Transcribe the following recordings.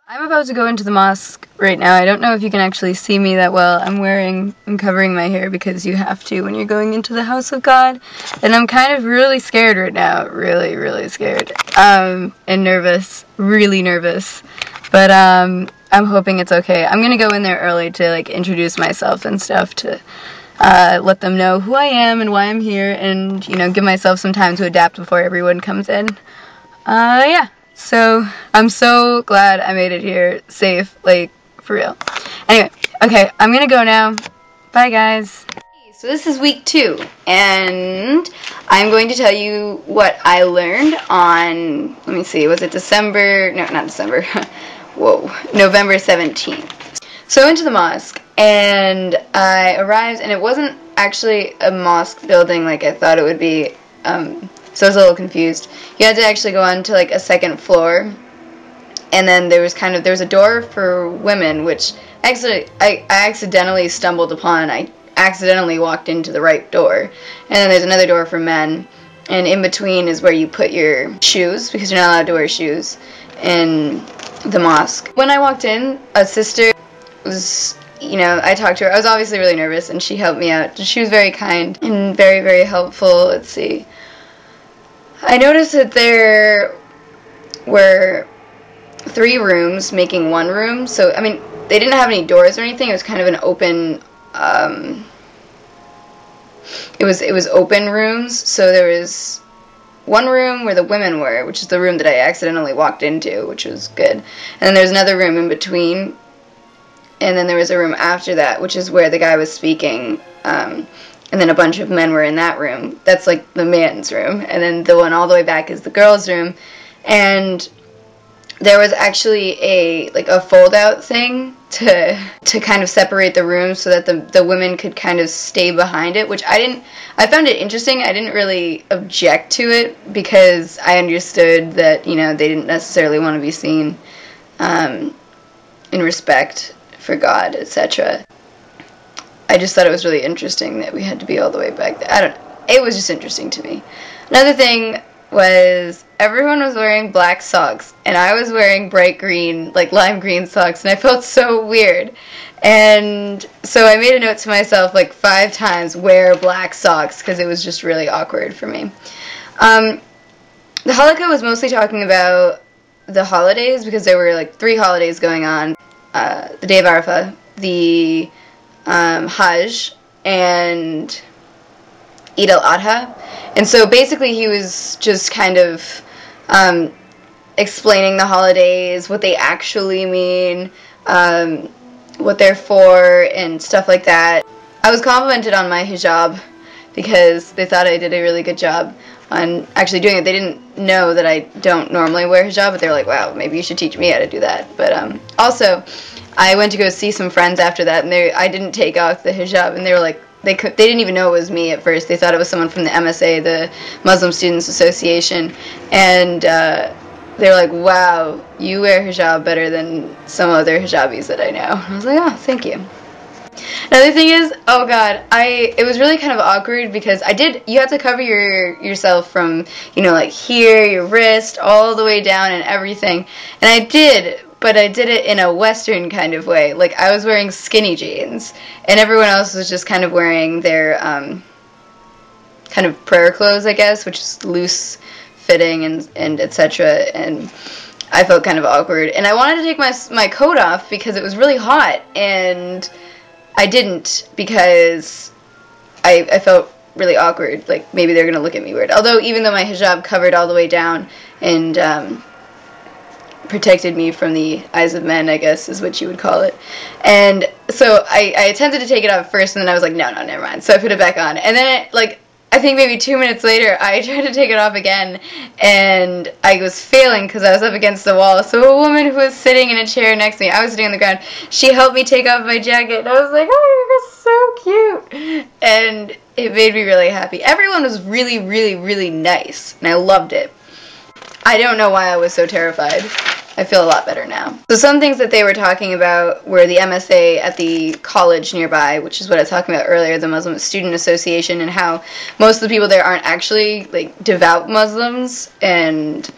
I'm about to go into the mosque right now. I don't know if you can actually see me that well. I'm covering my hair because you have to when you're going into the house of God. And I'm kind of really scared right now. Really, really scared. And nervous. Really nervous. But, I'm hoping it's okay. I'm gonna go in there early to, like, introduce myself and stuff to, let them know who I am and why I'm here and, you know, give myself some time to adapt before everyone comes in. Yeah. So, I'm so glad I made it here safe, like, for real. Anyway, okay, I'm gonna go now. Bye, guys. So this is week 2, and I'm going to tell you what I learned on, let me see, was it December, no, not December, whoa, November 17th. So I went to the mosque, and I arrived, and it wasn't actually a mosque building like I thought it would be, so I was a little confused. You had to actually go on to like a second floor, and then there was a door for women, which actually I accidentally stumbled upon. I accidentally walked into the right door, and then there's another door for men, and in between is where you put your shoes, because you're not allowed to wear shoes in the mosque. When I walked in, a sister was, you know, I talked to her. I was obviously really nervous, and she helped me out. She was very kind and very, very helpful. Let's see. I noticed that there were 3 rooms making 1 room, so, I mean, they didn't have any doors or anything. It was kind of an open, it was open rooms, so there was 1 room where the women were, which is the room that I accidentally walked into, which was good. And then there's another room in between, and then there was a room after that, which is where the guy was speaking, and then a bunch of men were in that room. That's like the man's room. And then the one all the way back is the girl's room. And there was actually a fold-out thing to kind of separate the rooms so that the women could kind of stay behind it, which I found it interesting. I didn't really object to it because I understood that, you know, they didn't necessarily want to be seen in respect for God, etc. I just thought it was really interesting that we had to be all the way back there. I don't know. It was just interesting to me. Another thing was everyone was wearing black socks, and I was wearing bright green, like lime green socks, and I felt so weird. And so I made a note to myself like 5 times, wear black socks, because it was just really awkward for me. The halakha was mostly talking about the holidays, because there were like 3 holidays going on. The day of Arafah, the Hajj, and Eid al-Adha. And so basically he was just kind of explaining the holidays, what they actually mean, what they're for, and stuff like that. I was complimented on my hijab because they thought I did a really good job on actually doing it. They didn't know that I don't normally wear hijab, but they were like, wow, maybe you should teach me how to do that. But also, I went to go see some friends after that, and I didn't take off the hijab, and they were like, they didn't even know it was me at first. They thought it was someone from the MSA, the Muslim Students Association, and they were like, wow, you wear hijab better than some other hijabis that I know. And I was like, oh, thank you. Another thing is, oh god, it was really kind of awkward because you have to cover yourself from, you know, like here, your wrist, all the way down and everything. And I did, but I did it in a Western kind of way. Like, I was wearing skinny jeans, and everyone else was just kind of wearing their, kind of prayer clothes, I guess, which is loose fitting and etc. And I felt kind of awkward. And I wanted to take my coat off because it was really hot, and I didn't because I felt really awkward. Like, maybe they're going to look at me weird. Although, even though my hijab covered all the way down and protected me from the eyes of men, I guess is what you would call it. And so I attempted to take it off first, and then I was like, no, never mind. So I put it back on. And then, I think maybe 2 minutes later, I tried to take it off again, and I was failing because I was up against the wall. So a woman who was sitting in a chair next to me, I was sitting on the ground, she helped me take off my jacket, and I was like, oh, you're so cute. And it made me really happy. Everyone was really, really, really nice, and I loved it. I don't know why I was so terrified. I feel a lot better now. So some things that they were talking about were the MSA at the college nearby, which is what I was talking about earlier, the Muslim Student Association, and how most of the people there aren't actually, like, devout Muslims, and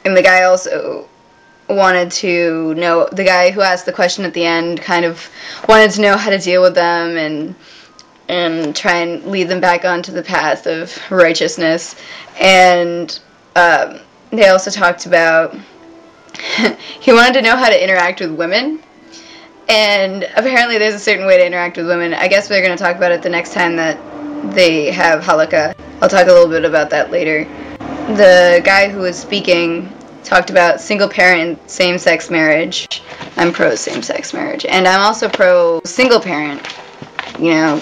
And the guy also wanted to know, the guy who asked the question at the end kind of wanted to know how to deal with them and try and lead them back onto the path of righteousness. And they also talked about he wanted to know how to interact with women. And apparently there's a certain way to interact with women. I guess we're going to talk about it the next time that they have halakha. I'll talk a little bit about that later. The guy who was speaking talked about single-parent same-sex marriage. I'm pro same-sex marriage. And I'm also pro single-parent, you know,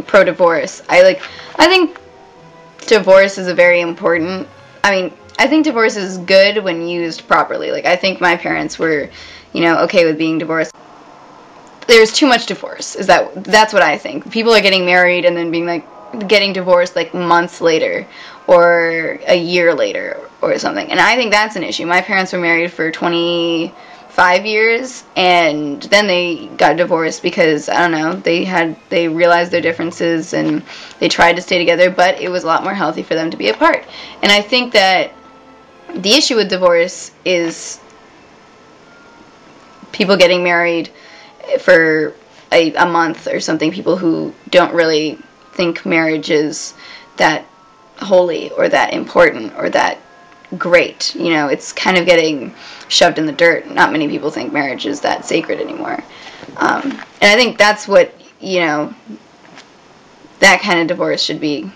pro-divorce. I think divorce is a very important, I think divorce is good when used properly. Like, I think my parents were, you know, okay with being divorced. There's too much divorce. That's what I think. People are getting married and then being getting divorced months later or a year later or something. And I think that's an issue. My parents were married for 25 years and then they got divorced because, I don't know, they realized their differences and they tried to stay together, but it was a lot more healthy for them to be apart. And I think that the issue with divorce is people getting married for a month or something, people who don't really think marriage is that holy or that important or that great. You know, it's kind of getting shoved in the dirt. Not many people think marriage is that sacred anymore. And I think that's what, you know, that kind of divorce should be.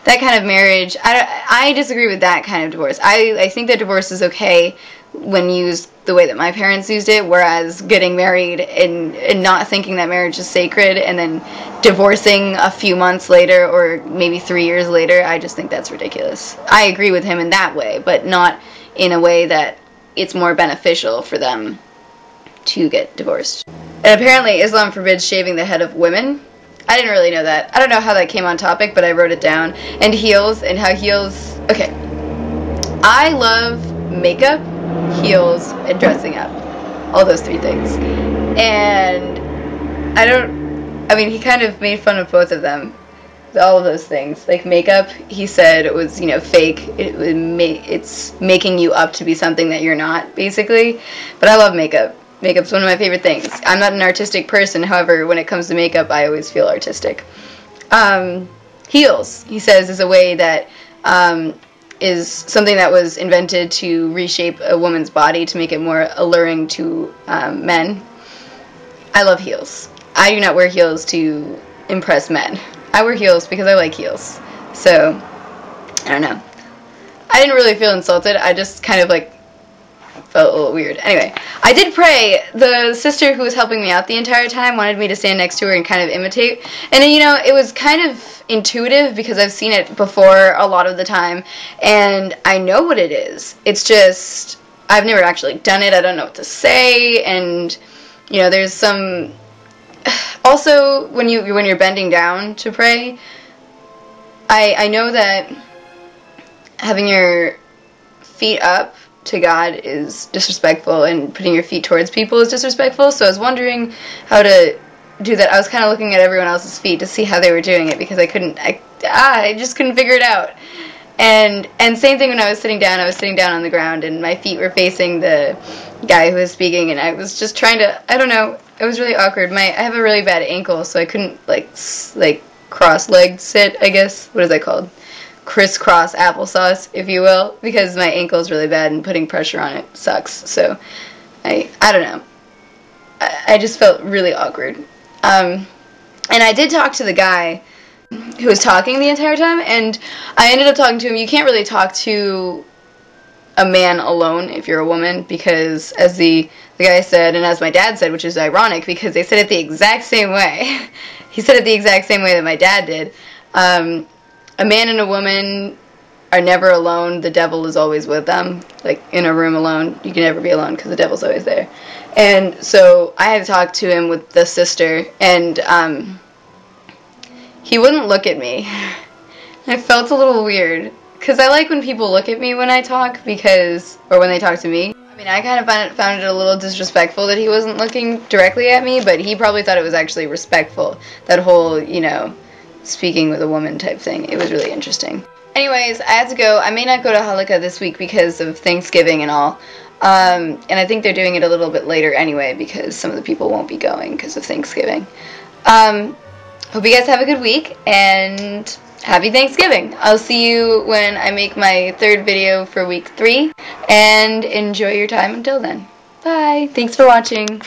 That kind of marriage, I disagree with that kind of divorce. I think that divorce is okay when used the way that my parents used it, whereas getting married and not thinking that marriage is sacred and then divorcing a few months later or maybe 3 years later, I just think that's ridiculous. I agree with him in that way, but not in a way that it's more beneficial for them to get divorced. And apparently Islam forbids shaving the head of women. I didn't really know that. I don't know how that came on topic, but I wrote it down. And heels, and how heels... Okay. I love makeup, heels, and dressing up. All those three things. And he kind of made fun of both of them. All of those things. Like makeup, he said it was, you know, fake. It's making you up to be something that you're not, basically. But I love makeup. Makeup's one of my favorite things. I'm not an artistic person, however, when it comes to makeup, I always feel artistic. Heels, he says, is a way that is something that was invented to reshape a woman's body to make it more alluring to men. I love heels. I do not wear heels to impress men. I wear heels because I like heels. So, I don't know. I didn't really feel insulted. I just kind of felt a little weird. Anyway, I did pray. The sister who was helping me out the entire time wanted me to stand next to her and kind of imitate. And then, you know, it was kind of intuitive because I've seen it before a lot of the time. And I know what it is. It's just, I've never actually done it. I don't know what to say. And, you know, there's some... Also, when you're bending down to pray, I know that having your feet up to God is disrespectful, and putting your feet towards people is disrespectful, so I was wondering how to do that. I was kind of looking at everyone else's feet to see how they were doing it, because I just couldn't figure it out. And same thing when I was sitting down on the ground, and my feet were facing the guy who was speaking, and I was just trying to, I don't know, it was really awkward. I have a really bad ankle, so I couldn't, cross-legged sit, I guess. What is that called? Crisscross applesauce, if you will, because my ankle is really bad and putting pressure on it sucks. So I don't know. I just felt really awkward. And I did talk to the guy who was talking the entire time, and I ended up talking to him. You can't really talk to a man alone if you're a woman, because as the guy said, and as my dad said, which is ironic because they said it the exact same way. He said it the exact same way that my dad did. A man and a woman are never alone. The devil is always with them. Like, in a room alone, you can never be alone because the devil's always there. And so I had to talk to him with the sister, and he wouldn't look at me. I felt a little weird, because I like when people look at me when I talk, or when they talk to me. I mean, I kind of found it a little disrespectful that he wasn't looking directly at me, but he probably thought it was actually respectful. That whole, you know, speaking with a woman type thing. It was really interesting. Anyways, I have to go. I may not go to Halakha this week because of Thanksgiving and all. And I think they're doing it a little bit later anyway because some of the people won't be going because of Thanksgiving. Hope you guys have a good week and happy Thanksgiving. I'll see you when I make my 3rd video for week 3 and enjoy your time until then. Bye. Thanks for watching.